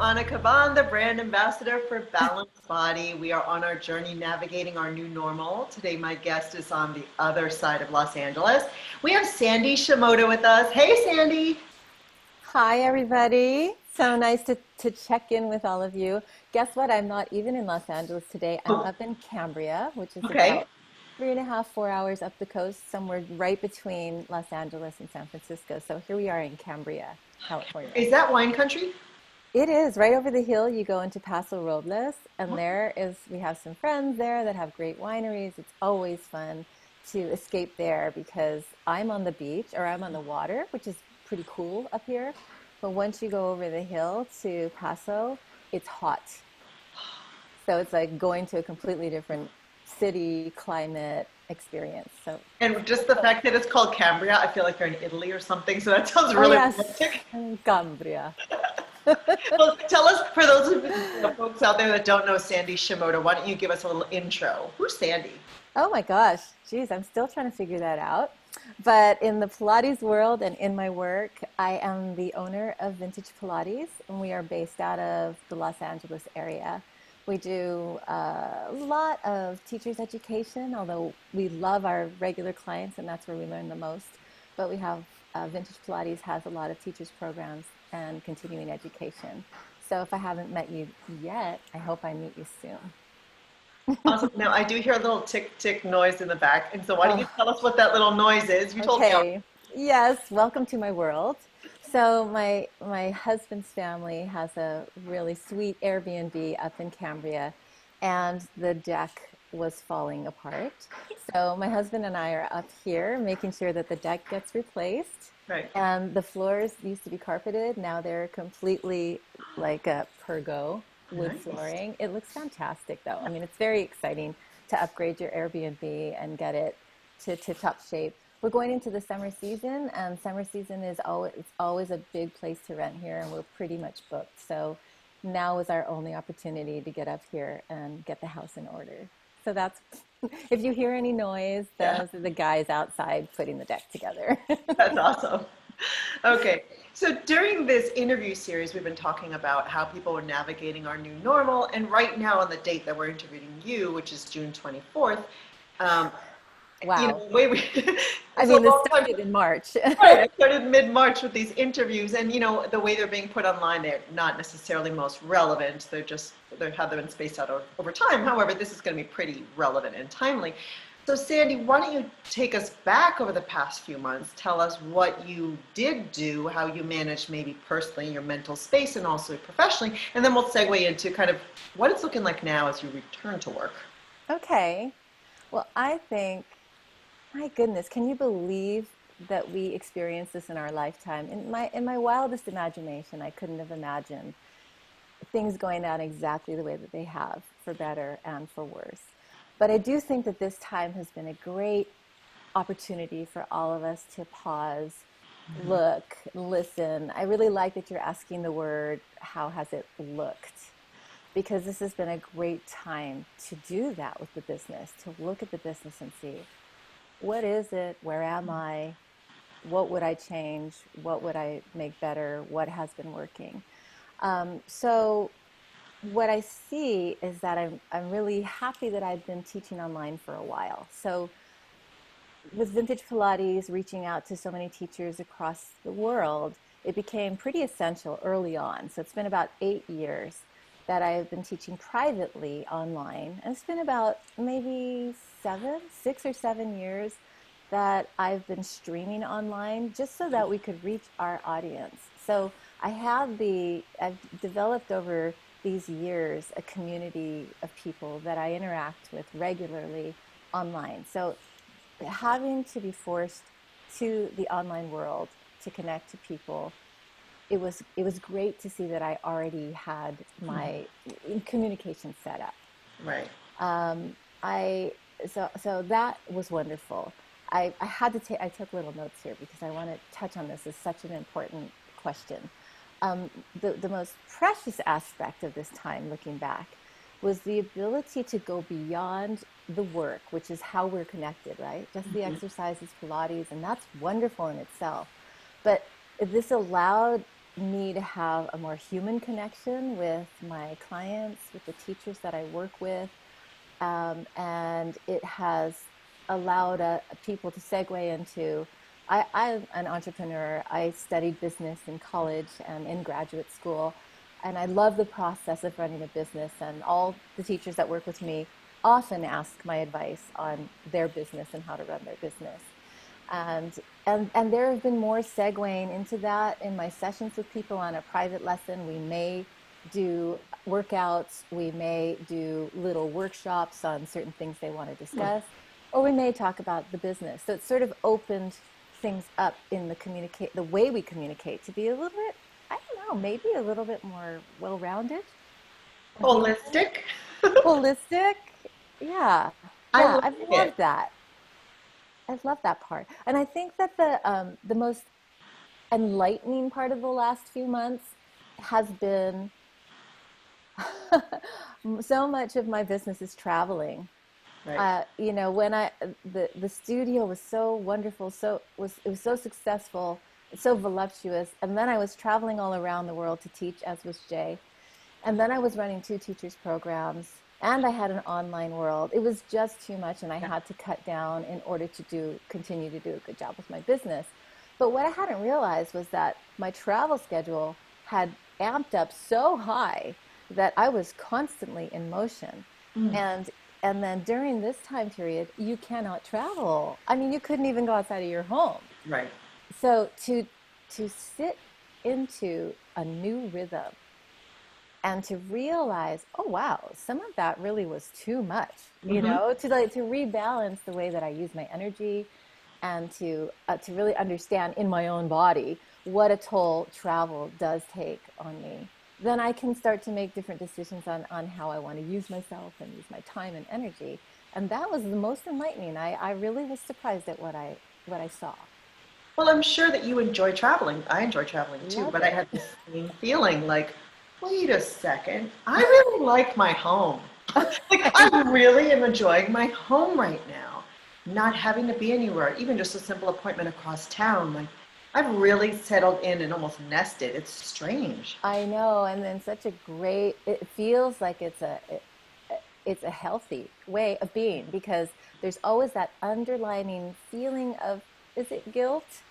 Anna Caban, the brand ambassador for Balanced Body. We are on our journey navigating our new normal. Today, my guest is on the other side of Los Angeles. We have Sandy Shimoda with us. Hey, Sandy. Hi, everybody. So nice to check in with all of you. Guess what? I'm not even in Los Angeles today. I'm Oh, up in Cambria, which is okay. about 3.5, 4 hours up the coast, somewhere right between Los Angeles and San Francisco. So here we are in Cambria, California. Is that wine country? It is right over the hill. You go into Paso Robles, and we have some friends there that have great wineries. It's always fun to escape there because I'm on the beach or I'm on the water, which is pretty cool up here. But once you go over the hill to Paso, it's hot. So it's like going to a completely different city, climate experience. So And just the fact that it's called Cambria, I feel like you're in Italy or something. So that sounds oh really yes, romantic. Cambria. Well, tell us, for those of folks out there that don't know Sandy Shimoda, why don't you give us a little intro? Who's Sandy? Oh my gosh, geez, I'm still trying to figure that out. But in the Pilates world and in my work, I am the owner of Vintage Pilates, and we are based out of the Los Angeles area. We do a lot of teachers education, although we love our regular clients, and that's where we learn the most. But we have Vintage Pilates has a lot of teachers programs and continuing education. So if I haven't met you yet, I hope I meet you soon. Awesome. Now, I do hear a little tick tick noise in the back. And so, why don't you Oh, tell us what that little noise is? You told me already. okay. Yes, welcome to my world. So my husband's family has a really sweet Airbnb up in Cambria, and the deck was falling apart. So my husband and I are up here making sure that the deck gets replaced. Right. And the floors used to be carpeted. Now they're completely like a pergo wood Nice. flooring. It looks fantastic though. I mean, it's very exciting to upgrade your Airbnb and get it to tip-top shape. We're going into the summer season, and summer season is always a big place to rent here, and we're pretty much booked. So now is our only opportunity to get up here and get the house in order. So that's if you hear any noise, Yeah, those are the guys outside putting the deck together. that's awesome. Okay. So, during this interview series, we've been talking about how people are navigating our new normal. And right now, on the date that we're interviewing you, which is June 24th, um, Wow. the way we, I it's a mean, this long time. started in March. Right, I started mid-March with these interviews, and the way they're being put online, they're not necessarily most relevant. They have them been spaced out over time. However, this is going to be pretty relevant and timely. So, Sandy, why don't you take us back over the past few months? Tell us what you did do, how you managed maybe personally your mental space and also professionally, and then we'll segue into kind of what it's looking like now as you return to work. Okay. Well, I think, my goodness, can you believe that we experienced this in our lifetime? In my wildest imagination, I couldn't have imagined things going down exactly the way that they have, for better and for worse. But I do think that this time has been a great opportunity for all of us to pause, look, listen. I really like that you're asking the word, how has it looked? Because this has been a great time to do that with the business, to look at the business and see what is it, where am I, what would I change, what would I make better, what has been working. So what I see is that I'm really happy that I've been teaching online for a while. So with Vintage Pilates reaching out to so many teachers across the world, it became pretty essential early on. So it's been about 8 years that I've been teaching privately online. And it's been about maybe 6 or 7 years that I've been streaming online just so that we could reach our audience. So I've developed over these years a community of people that I interact with regularly online. So having to be forced to the online world to connect to people, it was great to see that I already had my communication set up. Right. um, I so that was wonderful. I took little notes here because I want to touch on this as such an important question. The most precious aspect of this time, looking back, was the ability to go beyond the work, which is how we're connected, right? Just the exercises, Pilates, and that's wonderful in itself. But this allowed me to have a more human connection with my clients, with the teachers that I work with. And it has allowed people to segue into. I'm an entrepreneur. I studied business in college and in graduate school, and I love the process of running a business. And all the teachers that work with me often ask my advice on their business and how to run their business. And and there have been more segueing into that in my sessions with people on a private lesson. We may do workouts, we may do little workshops on certain things they want to discuss, or we may talk about the business. So it's sort of opened things up in the way we communicate to be a little bit, I don't know, maybe a little bit more well-rounded, human, Holistic. holistic. Yeah. I Yeah, like I've it. loved that. I've loved that part. And I think that the most enlightening part of the last few months has been so much of my business is traveling. Right. When the studio was so wonderful, it was so successful, so voluptuous, and then I was traveling all around the world to teach, as was Jay, and then I was running two teachers programs, and I had an online world. It was just too much, and I Yeah. had to cut down in order to continue to do a good job with my business. But what I hadn't realized was that my travel schedule had amped up so high that I was constantly in motion. Mm, And and then during this time period, you cannot travel. I mean, you couldn't even go outside of your home. right. So to sit into a new rhythm and to realize, oh wow, some of that really was too much, Hmm. to rebalance the way that I use my energy, and to really understand in my own body what a toll travel does take on me. Then I can start to make different decisions on how I want to use myself and use my time and energy. And that was the most enlightening. I really was surprised at what I saw. Well, I'm sure that you enjoy traveling. I enjoy traveling too, Love but I it. had the same feeling like, wait a second, I really like my home. Like, I really am enjoying my home right now, not having to be anywhere, even just a simple appointment across town. Like, I've really settled in and almost nested. It's strange. I know, and then such a great, it feels like it's a healthy way of being, because there's always that underlining feeling of, is it guilt?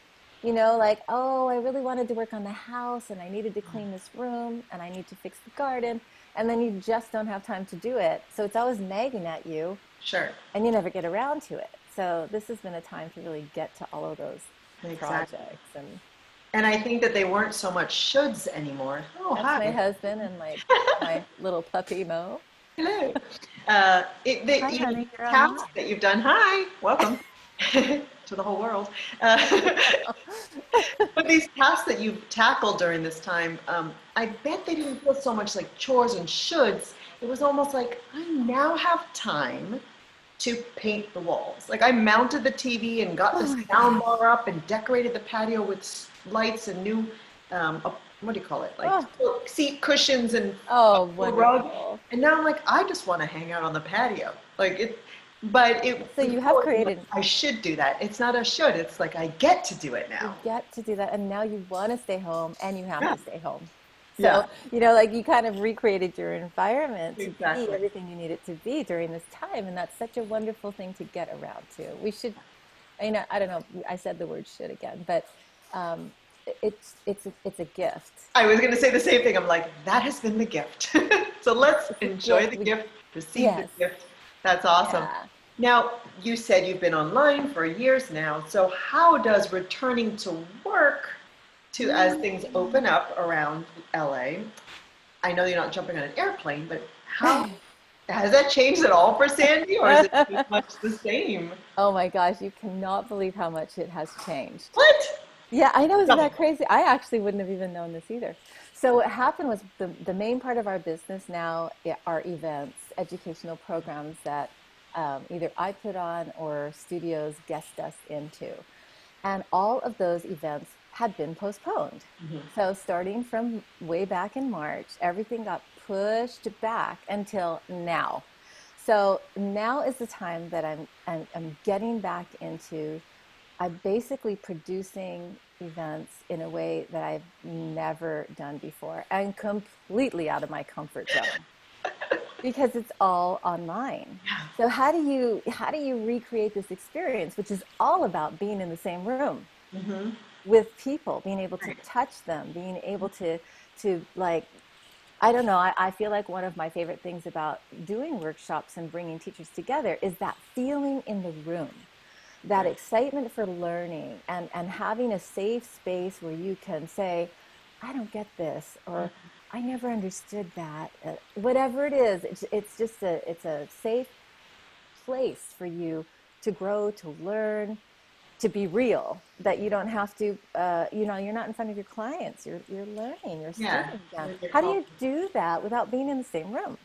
Like, oh, I really wanted to work on the house and I needed to clean this room and I need to fix the garden. And then you just don't have time to do it. So it's always nagging at you Sure. and you never get around to it. So this has been a time to really get to all of those Exactly. projects. And And I think that they weren't so much shoulds anymore. Oh, that's my hi. husband and my little puppy Mo. Hello. Hi, honey, you're Tasks online. that you've done. Hi, welcome to the whole world. Uh, but these tasks that you've tackled during this time, I bet they didn't feel so much like chores and shoulds. It was almost like I now have time to paint the walls. Like I mounted the TV and got the Oh my sound gosh. bar up and decorated the patio with lights and new, what do you call it? Like Oh, seat cushions and oh, a rug. wonderful. And now I'm like, I just want to hang out on the patio. Like it, but it So you have before it was like, created, I should do that. It's not a should. It's like I get to do it now. you get to do that, and now you want to stay home and you have Yeah. to stay home. Yeah. So, like you kind of recreated your environment to be Exactly. everything you need it to be during this time. And that's such a wonderful thing to get around to. We should, I don't know, I said the word should again, but um, it's a gift. I was going to say the same thing. I'm like, that has been the gift. So let's It's a enjoy gift. the gift, receive the Yes. gift. That's awesome. Yeah. Now, you said you've been online for years now. So how does returning to work to as things open up around LA? I know you're not jumping on an airplane, but how has that changed at all for Sandy or is it pretty much the same? Oh my gosh, you cannot believe how much it has changed. What? Yeah, I know, isn't Tell me. that crazy? I actually wouldn't have even known this either. So what happened was the main part of our business now are events, educational programs that either I put on or studios guest us into. And all of those events had been postponed. Mhm. So starting from way back in March, everything got pushed back until now. So now is the time that I'm getting back into. I'm basically producing events in a way that I've never done before and completely out of my comfort zone because it's all online. So how do you recreate this experience, which is all about being in the same room Mm-hmm. with people, being able to Right. touch them, being able to like, I don't know, I feel like one of my favorite things about doing workshops and bringing teachers together is that feeling in the room, that Right. excitement for learning and having a safe space where you can say, I don't get this, or I never understood that. Whatever it is, it's just it's a safe place for you to grow, to learn, to be real, that you don't have to, you're not in front of your clients, you're learning, you're Yeah. studying them. You're How do called. you do that without being in the same room?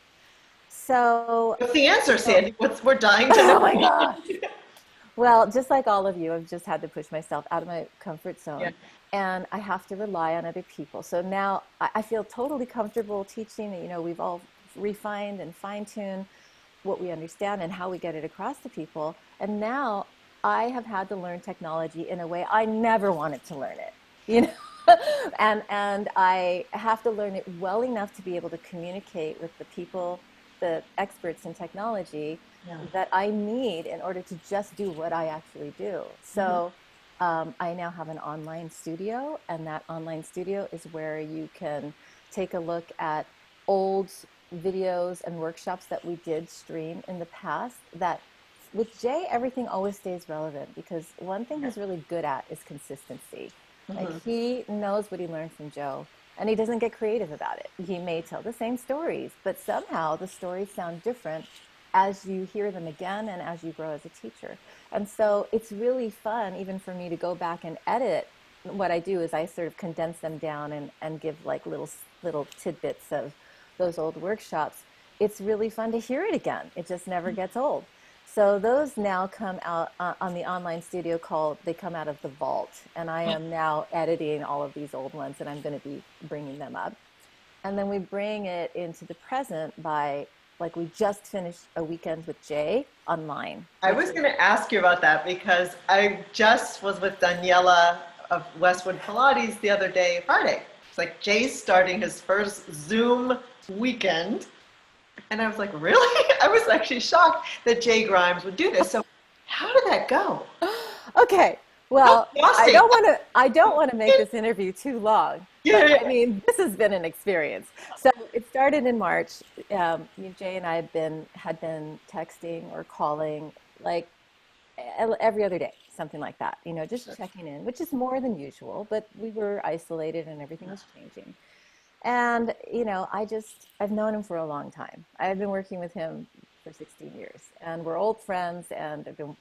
So, What's the answer, so Sandy? We're dying to know. oh my gosh. Well, just like all of you, I've just had to push myself out of my comfort Yeah. zone and I have to rely on other people. So now I feel totally comfortable teaching. We've all refined and fine-tuned what we understand and how we get it across to people. And now I have had to learn technology in a way I never wanted to learn it, you know. And I have to learn it well enough to be able to communicate with the people, the experts in technology Yeah. that I need in order to just do what I actually do. Mm-hmm. So I now have an online studio, and that online studio is where you can take a look at old videos and workshops that we did stream in the past. That with Jay, everything always stays relevant because one thing he's really good at is consistency. Like Mm-hmm. he knows what he learned from Joe and he doesn't get creative about it. He may tell the same stories, but somehow the stories sound different as you hear them again and as you grow as a teacher. And so it's really fun, even for me, to go back and edit. What I do is I sort of condense them down and give like little tidbits of those old workshops. It's really fun to hear it again. It just never gets old. So those now come out on the online studio called, they come out of the vault. And I am now editing all of these old ones and I'm going to be bringing them up. And then we bring it into the present by, like, we just finished a weekend with Jay online, I which was is, going to ask you about that because I just was with Daniela of Westwood Pilates the other day, Friday. It's like Jay's starting his first Zoom weekend. And I was like, really? I was actually shocked that Jay Grimes would do this. So, how did that go? okay. How Well, I exhausting. don't want to I don't want to make this interview too long, but Yeah. I mean, this has been an experience. So it started in March. Jay and I had been texting or calling like every other day, something like that. Just checking in, which is more than usual, but we were isolated and everything was changing. And I've known him for a long time. I've been working with him for 16 years, and we're old friends. And I've been,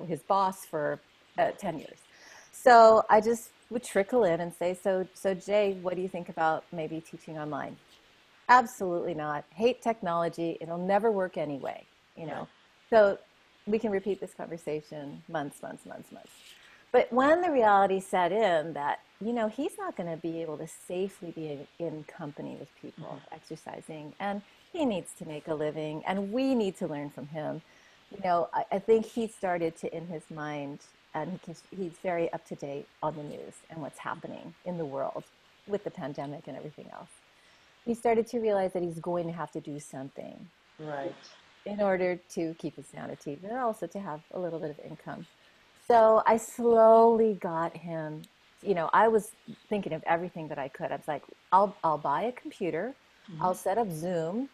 his boss for 10 years. So I just would trickle in and say, so Jay, what do you think about maybe teaching online? Absolutely not. Hate technology. It'll never work anyway, you Right. know. So we can repeat this conversation months, months, months, months. But when the reality set in that, he's not going to be able to safely be in company with people exercising, and he needs to make a living, and we need to learn from him. I think he started to, in his mind, and he's very up to date on the news and what's happening in the world with the pandemic and everything else. He started to realize that he's going to have to do something Right. in order to keep his sanity, but also to have a little bit of income. So I slowly got him, I was thinking of everything that I could. I was like, I'll buy a computer, I'll set up Zoom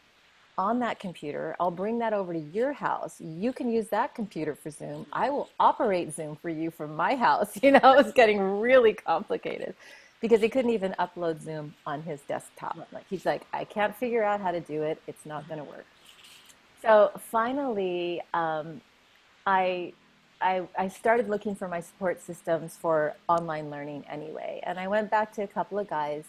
on that computer, I'll bring that over to your house. You can use that computer for Zoom. I will operate Zoom for you from my house. It was getting really complicated because he couldn't even upload Zoom on his desktop. Like he's like, I can't figure out how to do it. It's not going to work. So finally, I, I started looking for my support systems for online learning anyway. And I went back to a couple of guys,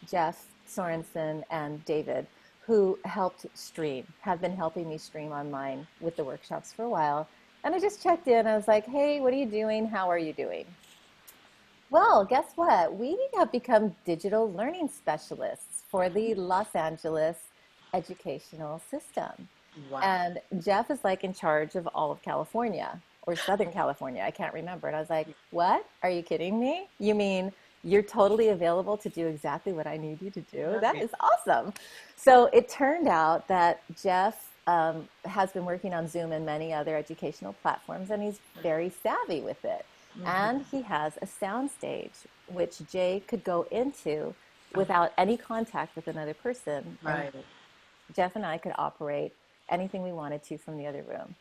Jeff Sorensen and David, who helped stream, have been helping me stream online with the workshops for a while. And I just checked in. I was like, hey, what are you doing? How are you doing? Well, guess what? We have become digital learning specialists for the Los Angeles educational system. Wow. And Jeff is like in charge of all of California. or Southern California. I can't remember. And I was like, what? Are you kidding me? You mean you're totally available to do exactly what I need you to do? That Right. is awesome. So it turned out that Jeff has been working on Zoom and many other educational platforms, and he's very savvy with it. Mhm. And he has a sound stage, which Jay could go into Oh, without any contact with another person. And right. Jeff and I could operate anything we wanted to from the other room.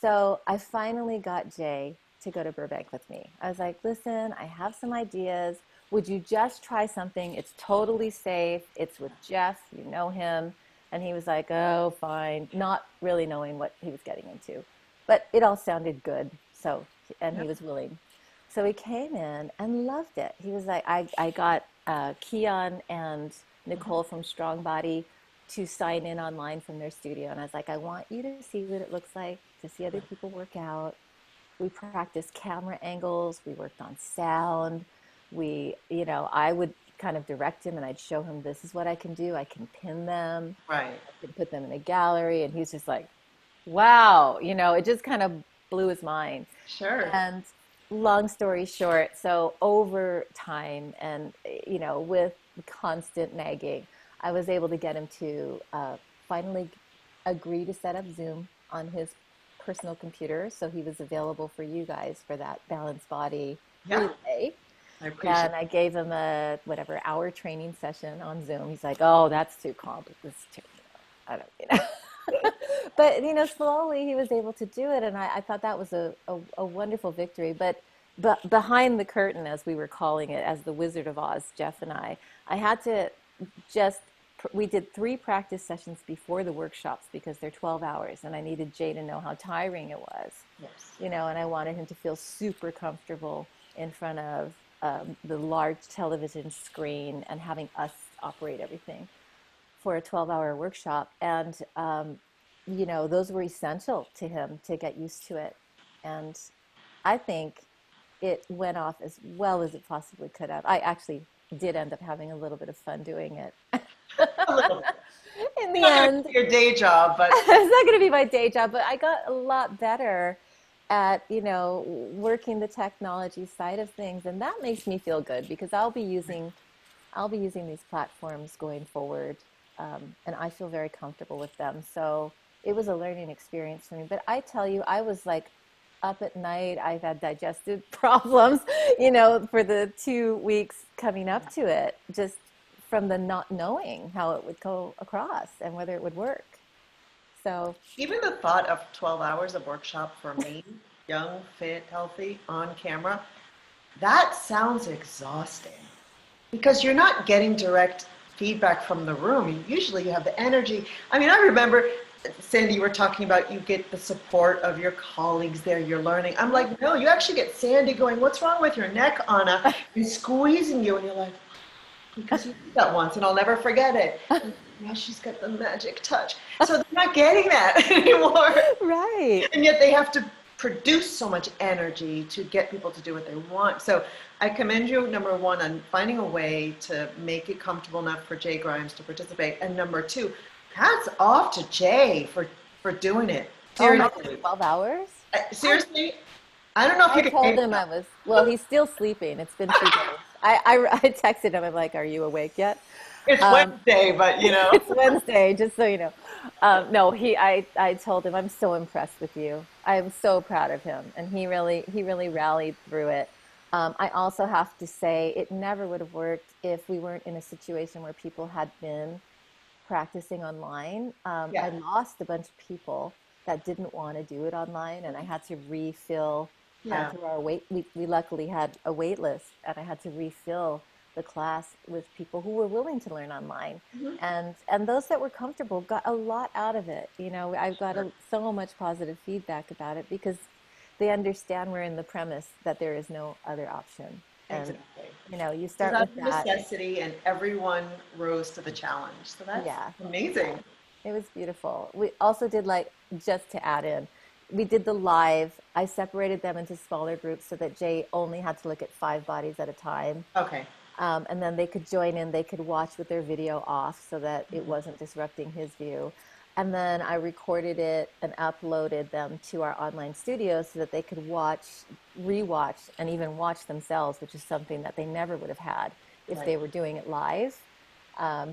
So I finally got Jay to go to Burbank with me. I was like, listen, I have some ideas. Would you just try something? It's totally safe. It's with Jeff. You know him. And he was like, oh, fine, not really knowing what he was getting into. But it all sounded good. So, and he Yep. was willing. So he came in and loved it. He was like, I got Keon and Mhm. Nicole from Strong Body to sign in online from their studio. And I was like, I want you to see what it looks like to see other Right. people work out. We practiced camera angles. We worked on sound. I would kind of direct him and I'd show him this is what I can do. I can pin them. Right. I can put them in a gallery. And he's just like, wow, it just kind of blew his mind. Sure. And long story short, so over time and, with constant nagging, I was able to get him to finally agree to set up Zoom on his personal computer. So he was available for you guys for that balanced body Yeah, relay. I appreciate And I gave him a whatever hour training session on Zoom. He's like, "Oh, that's too complicated. It's too, I don't." But slowly he was able to do it, and I thought that was a wonderful victory. But behind the curtain, as we were calling it, as the Wizard of Oz, Jeff and I had to just we did 3 practice sessions before the workshops because they're 12 hours, and I needed Jay to know how tiring it was, Yes. and I wanted him to feel super comfortable in front of the large television screen and having us operate everything for a 12-hour workshop. And, those were essential to him to get used to it. And I think it went off as well as it possibly could have. I actually did end up having a little bit of fun doing it. A little bit. In It's the not going to end, be your day job, but it's not going to be my day job, but I got a lot better at, working the technology side of things. And that makes me feel good because I'll be using these platforms going forward, and I feel very comfortable with them. So it was a learning experience for me. But I tell you, I was like up at night. I've had digestive problems, for the 2 weeks coming up to it, just from the not knowing how it would go across and whether it would work. So even the thought of 12 hours of workshop for me, young, fit, healthy, on camera, that sounds exhausting because you're not getting direct feedback from the room. Usually you have the energy. I mean, I remember, Sandy, you were talking about you get the support of your colleagues there, you're learning. I'm like, no, you actually get Sandy going, what's wrong with your neck, Anna? And squeezing you, and you're like, because you did that once and I'll never forget it. And now she's got the magic touch. So they're not getting that anymore. right. And yet they have to produce so much energy to get people to do what they want. So I commend you, number one, on finding a way to make it comfortable enough for Jay Grimes to participate. And number two, hats off to Jay for doing it. Oh my God, Seriously. 12 hours? I Seriously, I don't know if I you can told make him I was, well, he's still sleeping. It's been 2 days. I texted him. I'm like, are you awake yet? it's Um, Wednesday, but you know. it's Wednesday, just so you know. No, I told him I'm so impressed with you. I'm so proud of him, and he really rallied through it. I also have to say it never would have worked if we weren't in a situation where people had been practicing online. I Yeah. lost a bunch of people that didn't want to do it online, and I had to refill Yeah. through our wait. We luckily had a wait list, and I had to refill the class with people who were willing to learn online, Mhm. and those that were comfortable got a lot out of it. I've got Sure. so much positive feedback about it because they understand we're in the premise that there is no other option, and Exactly. you It was start out with of that. necessity and everyone rose to the challenge. So that's Yeah, yeah. amazing. It was beautiful. We also did, like, just to add in, we did the live. I separated them into smaller groups so that Jay only had to look at 5 bodies at a time. Okay. And then they could join in, they could watch with their video off so that it wasn't disrupting his view. And then I recorded it and uploaded them to our online studio so that they could watch, rewatch, and even watch themselves, which is something that they never would have had if Right. they were doing it live.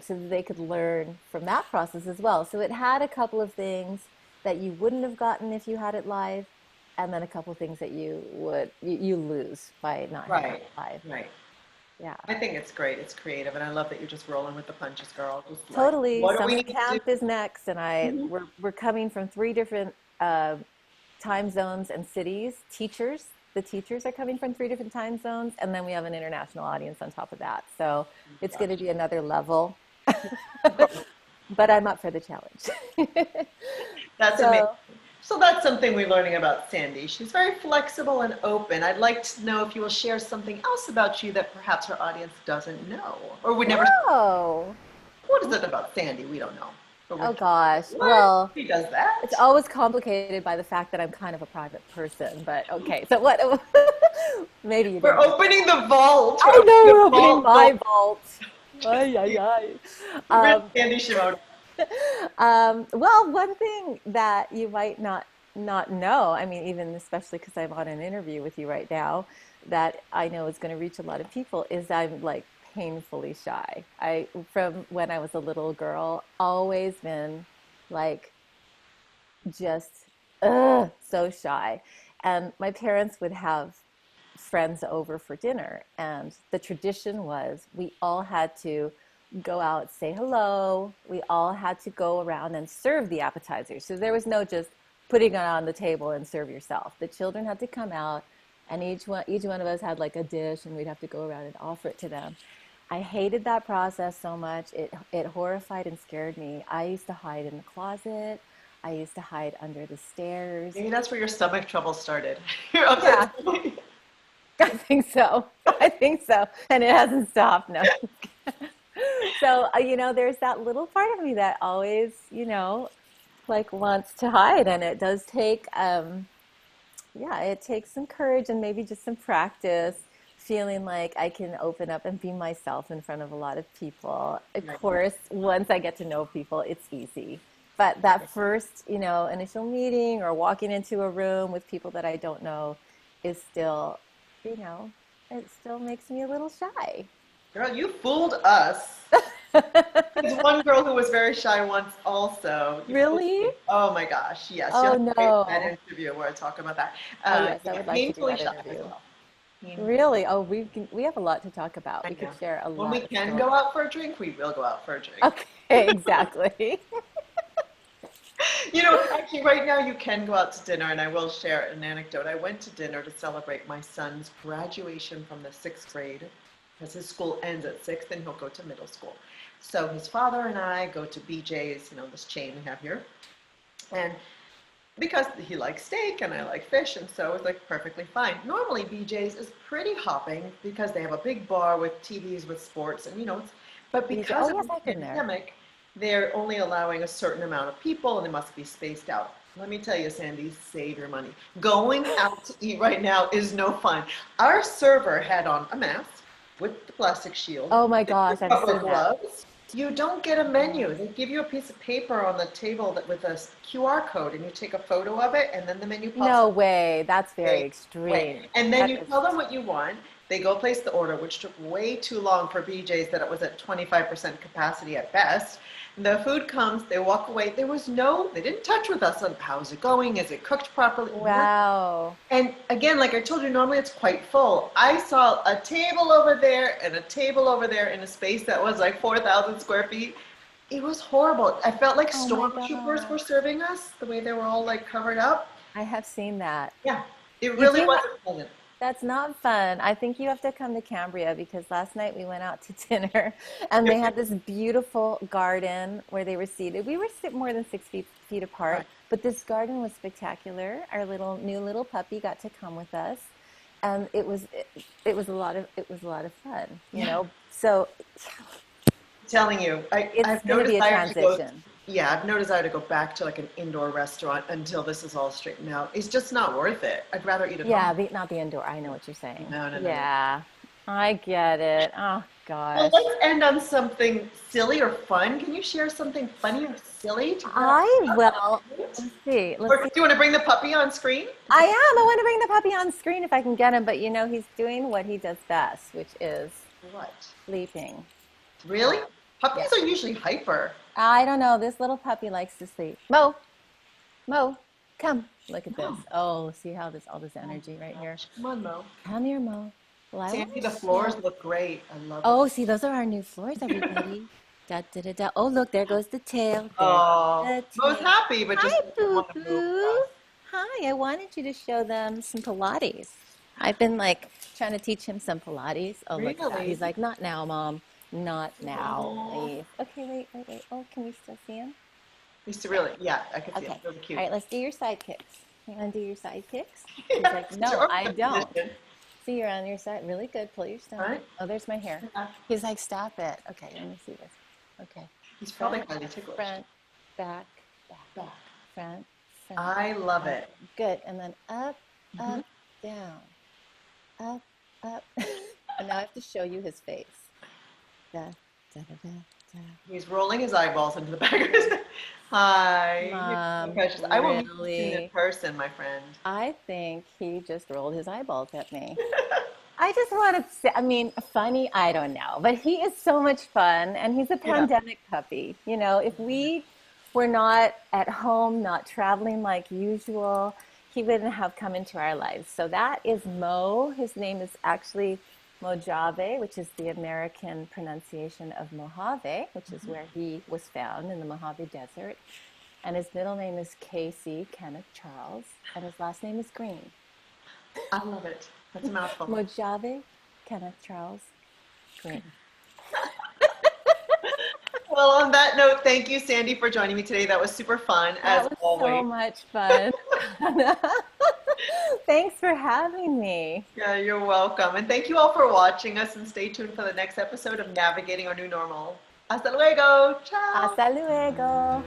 So that they could learn from that process as well. So it had a couple of things that you wouldn't have gotten if you had it live, and then a couple of things that you lose by not having Right. it live. Right. Yeah. I think it's great. It's creative, and I love that you're just rolling with the punches, girl. Just like, Totally. what do we Summer need to camp is next, and do? we're coming from three different uh, time zones and cities. The teachers are coming from three different time zones, and then we have an international audience on top of that. So it's going to Gosh. be another level, but I'm up for the challenge. That's amazing. So, So that's something we're learning about Sandy. She's very flexible and open. I'd like to know if you will share something else about you that perhaps our audience doesn't know or would never. oh, What is it about Sandy? We don't know. But we're oh gosh. what? Well, He does it's that? always complicated by the fact that I'm kind of a private person. But okay, so what? Maybe you We're didn't know. opening the vault. We're I opening know the we're opening vault door. my vault. Ay, ay, ay. Where's Sandy Shimoda? Well, one thing that you might not know, I mean, even especially because I'm on an interview with you right now, that I know is going to reach a lot of people, is I'm like painfully shy. I, from when I was a little girl, always been like just so shy. And my parents would have friends over for dinner, and the tradition was we all had to go out, say hello. We all had to go around and serve the appetizers. So there was no just putting it on the table and serve yourself. The children had to come out, and each one of us had like a dish, and we'd have to go around and offer it to them. I hated that process so much. It horrified and scared me. I used to hide in the closet. I used to hide under the stairs. Maybe that's where your stomach trouble started. Your upset Yeah, stomach. I think so. I think so. And it hasn't stopped. No. So, there's that little part of me that always, like wants to hide. And it does take, yeah, it takes some courage and maybe just some practice, feeling like I can open up and be myself in front of a lot of people. Of Right. course, once I get to know people, it's easy. But that first, initial meeting or walking into a room with people that I don't know is still, you know, it still makes me a little shy. Girl, you fooled us. There's one girl who was very shy once also. You fooled Really? me. Oh my gosh, yes. You'll Oh have to wait for that no. interview where I talk about that. Oh yes, I Yeah, would like to do painfully that shy as interview. well. Painfully. Really? Oh, we have a lot to talk about. I We could know. share a When we lot of can go stories. out for a drink, we will go out for a drink. Okay, exactly. You know, actually, right now you can go out to dinner, and I will share an anecdote. I went to dinner to celebrate my son's graduation from the sixth grade, because his school ends at sixth, and he'll go to middle school. So his father and I go to BJ's, this chain we have here, and because he likes steak and I like fish, and so it's like perfectly fine. Normally, BJ's is pretty hopping because they have a big bar with TVs with sports, and but BJ. because Oh of yes, the I've been there. pandemic, they're only allowing a certain amount of people and they must be spaced out. Let me tell you, Sandy, save your money. Going out to eat right now is no fun. Our server had on a mask with the plastic shield, Oh my gosh, I've rubber seen that. gloves. You don't get a Yeah. menu. They give you a piece of paper on the table with a QR code, and you take a photo of it, and then the menu pops No up. way. That's very They wait, extreme. and then That you is, tell them what you want. They go place the order, which took way too long for BJ's, that it was at 25% capacity at best. The food comes, they walk away. They didn't touch with us on how's it going, is it cooked properly? wow. And again, like I told you, normally it's quite full. I saw a table over there and a table over there in a space that was like 4,000 square feet. It was horrible. I felt like Oh my stormtroopers were gosh. serving us, the way they were all like covered up. I have seen that. Yeah, it You really do have, wasn't pleasant. that's not fun. I think you have to come to Cambria because last night we went out to dinner and they had this beautiful garden where they were seated. We were sit more than 6 feet apart, Right. but this garden was spectacular. Our new little puppy got to come with us, and it was a lot of fun, Yeah. So Telling you, it's I've going no to be a desire to go. transition. Yeah, I've no desire to go back to like an indoor restaurant until this is all straightened out. It's just not worth it. I'd rather eat at home. Yeah, not the indoor. I know what you're saying. No, no, no, no. Yeah, I get it. Oh Well, gosh. let's end on something silly or fun. Can you share something funny or silly to wrap I up? will. Let's see. Or Let's do see. you want to bring the puppy on screen? I am. I want to bring the puppy on screen if I can get him, but he's doing what he does best, which is What? sleeping. Really? Yeah. Puppies are usually hyper. I don't know. This little puppy likes to sleep. Mo, Mo, come. Look at this. Oh, Oh, see how all this oh energy right my here. gosh. Come on, Mo. Come here, Mo. Well, I want Sandy, to the floors show. look great. I love it. Oh, see, those are our new floors, everybody. Da da da da. Oh, look, there goes the tail. There Oh, goes the Mo's tail. happy, but just Hi, doesn't Boo want to move Boo. fast. Hi, I wanted you to show them some Pilates. I've been like trying to teach him some Pilates. Oh, look at that. Really? He's like, not now, Mom. Not now. Oh, Leave. Okay, wait, wait, wait. Oh, can you still see him? he's There. really, yeah, I can see it. Okay. Really All cute. right, let's do your side kicks. You want to do your side kicks? He's Yeah, like, it's your no, arm I don't. position, See, you're on your side. Really good. Pull your stomach. right? Oh, there's my hair. Yeah. He's like, stop it. Okay, let me see this. Okay. He's probably Front, highly ticklish. front, back, back, Back. front, front. I love Back. it. Good. And then up, Mhm. up, down, up, up. And now I have to show you his face. Da, da, da, da, da. He's rolling his eyeballs into the back of his head. Hi, you're so Mom, precious. I will meet you soon in really? person, my friend. I think he just rolled his eyeballs at me. I just want to say, I mean, funny, I don't know, but he is so much fun and he's a Yeah. pandemic puppy. If we were not at home, not traveling like usual, he wouldn't have come into our lives. So that is Mo. His name is actually Mojave, which is the American pronunciation of Mojave, which is where he was found in the Mojave Desert. And his middle name is Casey Kenneth Charles, and his last name is Green. I love it. That's a mouthful. Mojave Kenneth Charles Green. Well, on that note, thank you, Sandy, for joining me today. That was super fun, as That was so always. much fun. Thanks for having me. Yeah, you're welcome. And thank you all for watching us, and stay tuned for the next episode of Navigating Our New Normal. Hasta luego. Ciao. Hasta luego.